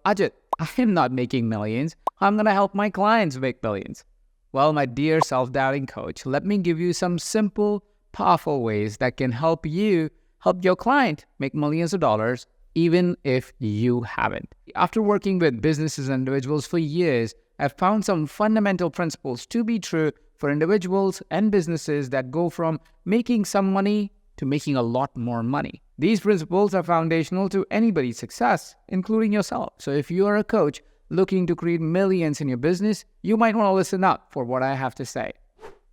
Ajit, I am not making millions. I'm going to help my clients make millions. Well, my dear self-doubting coach, let me give you some simple, powerful ways that can help you help your client make millions of dollars, even if you haven't. After working with businesses and individuals for years, I've found some fundamental principles to be true for individuals and businesses that go from making some money to making a lot more money. These principles are foundational to anybody's success, including yourself. So if you are a coach looking to create millions in your business, you might want to listen up for what I have to say.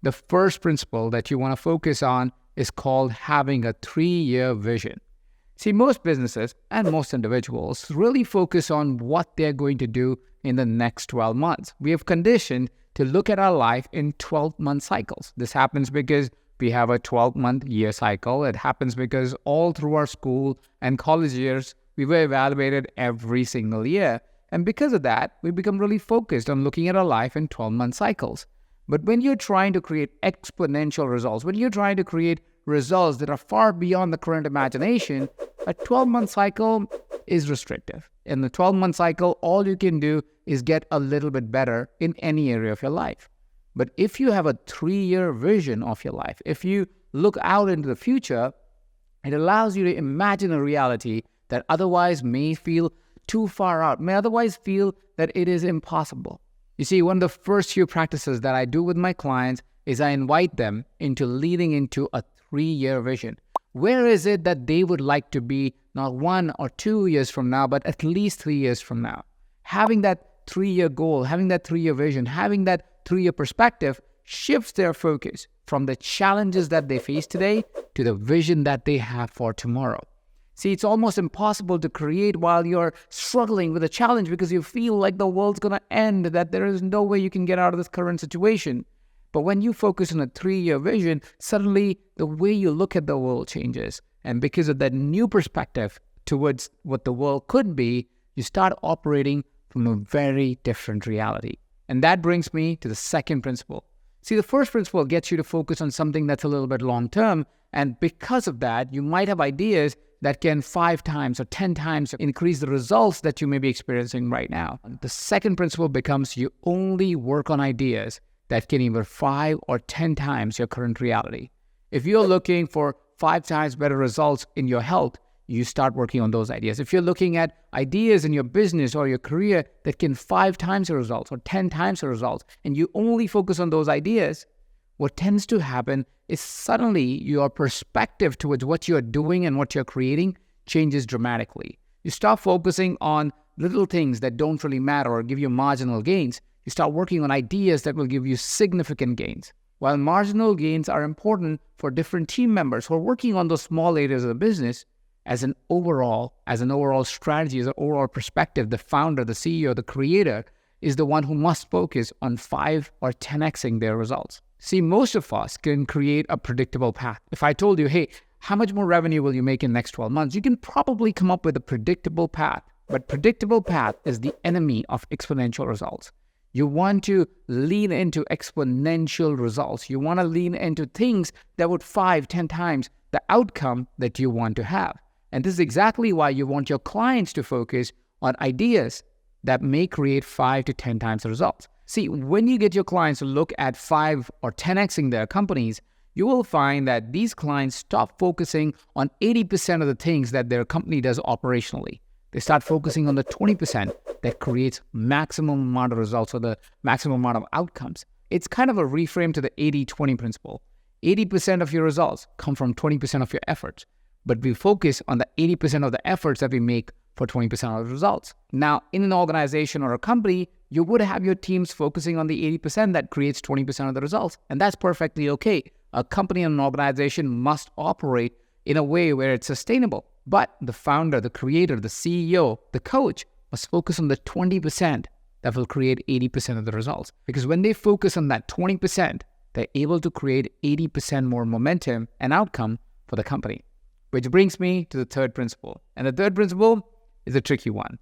The first principle that you want to focus on is called having a 3-year vision. See, most businesses and most individuals really focus on what they're going to do in the next 12 months. We have conditioned to look at our life in 12-month cycles. This happens because we have a 12-month year cycle. It happens because all through our school and college years, we were evaluated every single year. And because of that, we become really focused on looking at our life in 12-month cycles. But when you're trying to create exponential results, when you're trying to create results that are far beyond the current imagination, a 12-month cycle is restrictive. In the 12-month cycle, all you can do is get a little bit better in any area of your life. But if you have a 3-year vision of your life, if you look out into the future, it allows you to imagine a reality that otherwise may feel too far out, may otherwise feel that it is impossible. You see, one of the first few practices that I do with my clients is I invite them into leading into a 3-year vision. Where is it that they would like to be not 1 or 2 years from now, but at least 3 years from now? Having that 3-year goal, having that 3-year vision, having that 3-year perspective shifts their focus from the challenges that they face today to the vision that they have for tomorrow. See, it's almost impossible to create while you're struggling with a challenge because you feel like the world's going to end, that there is no way you can get out of this current situation. But when you focus on a 3-year vision, suddenly the way you look at the world changes. And because of that new perspective towards what the world could be, you start operating from a very different reality. And that brings me to the second principle. See, the first principle gets you to focus on something that's a little bit long-term. And because of that, you might have ideas that can 5 times or 10 times increase the results that you may be experiencing right now. The second principle becomes you only work on ideas that can either 5 or 10 times your current reality. If you're looking for 5 times better results in your health, you start working on those ideas. If you're looking at ideas in your business or your career that can 5 times your results or 10 times your results, and you only focus on those ideas, what tends to happen is suddenly your perspective towards what you're doing and what you're creating changes dramatically. You stop focusing on little things that don't really matter or give you marginal gains. You start working on ideas that will give you significant gains. While marginal gains are important for different team members who are working on those small areas of the business, as an overall strategy, as an overall perspective, the founder, the CEO, the creator is the one who must focus on 5 or 10xing their results. See, most of us can create a predictable path. If I told you, hey, how much more revenue will you make in the next 12 months? You can probably come up with a predictable path. But predictable path is the enemy of exponential results. You want to lean into exponential results. You want to lean into things that would 5, 10 times the outcome that you want to have. And this is exactly why you want your clients to focus on ideas that may create 5 to 10 times the results. See, when you get your clients to look at 5 or 10xing their companies, you will find that these clients stop focusing on 80% of the things that their company does operationally. They start focusing on the 20% that creates maximum amount of results or the maximum amount of outcomes. It's kind of a reframe to the 80-20 principle. 80% of your results come from 20% of your efforts, but we focus on the 80% of the efforts that we make for 20% of the results. Now, in an organization or a company, you would have your teams focusing on the 80% that creates 20% of the results, and that's perfectly okay. A company and an organization must operate in a way where it's sustainable. But the founder, the creator, the CEO, the coach must focus on the 20% that will create 80% of the results. Because when they focus on that 20%, they're able to create 80% more momentum and outcome for the company. Which brings me to the third principle. And the third principle is a tricky one.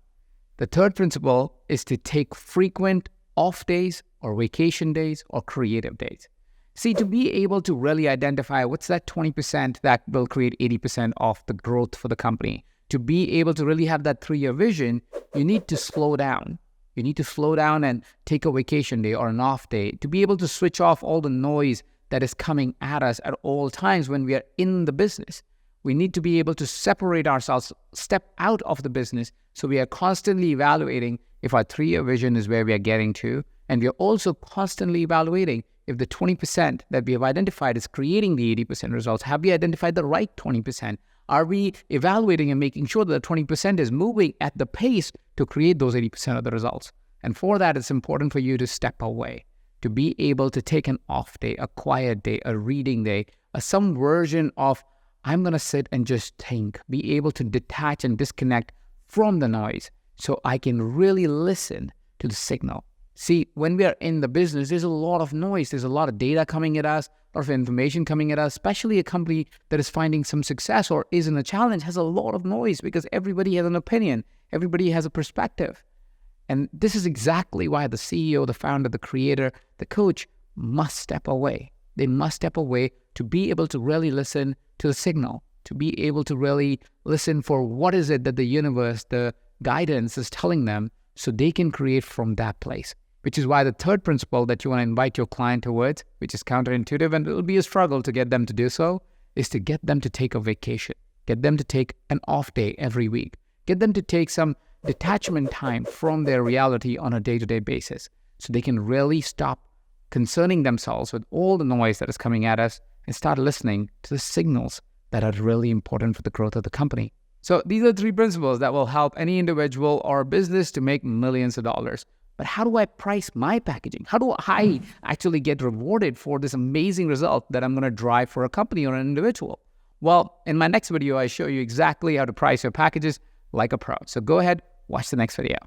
The third principle is to take frequent off days or vacation days or creative days. See, to be able to really identify what's that 20% that will create 80% of the growth for the company, to be able to really have that 3-year vision, you need to slow down. You need to slow down and take a vacation day or an off day to be able to switch off all the noise that is coming at us at all times when we are in the business. We need to be able to separate ourselves, step out of the business, so we are constantly evaluating if our 3-year vision is where we are getting to, and we are also constantly evaluating if the 20% that we have identified is creating the 80% results. Have we identified the right 20%? Are we evaluating and making sure that the 20% is moving at the pace to create those 80% of the results? And for that, it's important for you to step away, to be able to take an off day, a quiet day, a reading day, some version of I'm going to sit and just think, be able to detach and disconnect from the noise so I can really listen to the signal. See, when we are in the business, there's a lot of noise. There's a lot of data coming at us, a lot of information coming at us, especially a company that is finding some success or is in a challenge has a lot of noise because everybody has an opinion. Everybody has a perspective. And this is exactly why the CEO, the founder, the creator, the coach must step away. They must step away to be able to really listen to the signal, to be able to really listen for what is it that the universe, the guidance is telling them so they can create from that place. Which is why the third principle that you want to invite your client towards, which is counterintuitive and it will be a struggle to get them to do so, is to get them to take a vacation. Get them to take an off day every week. Get them to take some detachment time from their reality on a day-to-day basis so they can really stop concerning themselves with all the noise that is coming at us and start listening to the signals that are really important for the growth of the company. So these are 3 principles that will help any individual or business to make millions of dollars. But how do I price my packaging? How do I actually get rewarded for this amazing result that I'm going to drive for a company or an individual? Well, in my next video, I show you exactly how to price your packages like a pro. So go ahead, watch the next video.